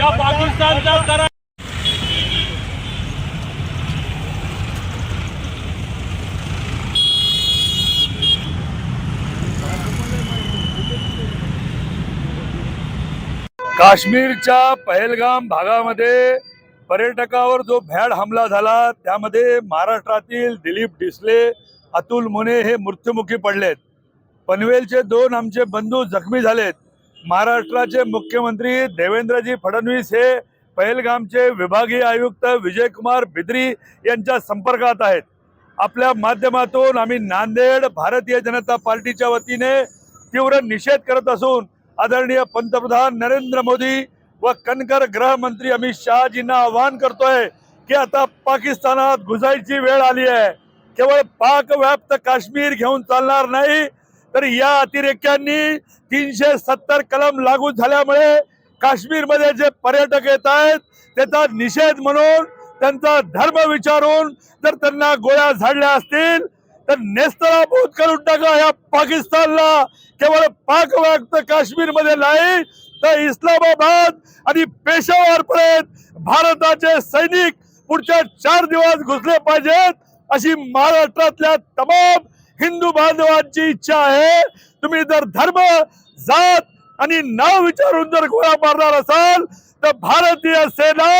या पाकिस्तानचा करा। काश्मीरच्या पहलगाम भागामध्ये पर्यटकावर जो भ्याड हमला झाला त्यामध्ये महाराष्ट्रातील दिलीप डिसले, अतुल मुने हे मृत्युमुखी पडलेत। पनवेलचे 2 आमचे बंधू जखमी झालेत। महाराष्ट्राचे मुख्यमंत्री देवेंद्रजी फडणवीस हे पहलगामचे विभागीय आयुक्त विजयकुमार बिद्री यांच्या संपर्कात आहेत। आपल्या माध्यमातून आम्ही नांदेड भारतीय जनता पार्टीच्या वतीने तीव्र निषेध करत असून आदरणीय पंतप्रधान नरेंद्र मोदी व कणकर गृहमंत्री अमित शहाजींना आवाहन करतोय की आता पाकिस्तानात घुसायची वेळ आली आहे। केवळ पाक व्याप्त काश्मीर घेऊन चालणार नाही, तर या अतिरेक्यांनी 370 कलम लागू झाल्यामुळे काश्मीरमध्ये जे पर्यटक येत आहेत त्याचा निषेध म्हणून, त्यांचा धर्म विचारून जर त्यांना गोळ्या झाडल्या असतील तर नेस्तनाबूत करून टाका या पाकिस्तानला। केवळ पाक व्याप्त काश्मीर मध्ये नाही तर इस्लामाबाद आणि पेशावर पर्यंत भारताचे सैनिक पुढच्या 4 दिवस घुसले पाहिजेत अशी महाराष्ट्रातल्या तमाम हिंदू बांधवांची इच्छा आहे। तुम्ही जर धर्म, जात आणि नाव विचारून जर गोळा मारणार असाल तर भारतीय सेना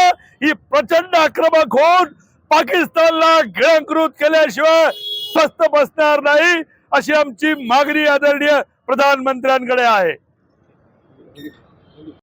ही प्रचंड आक्रमक होऊन पाकिस्तानला गिळंकृत केल्याशिवाय स्वस्थ बसणार नाही अशी आमची मागणी आदरणीय प्रधानमंत्र्यांकडे आहे।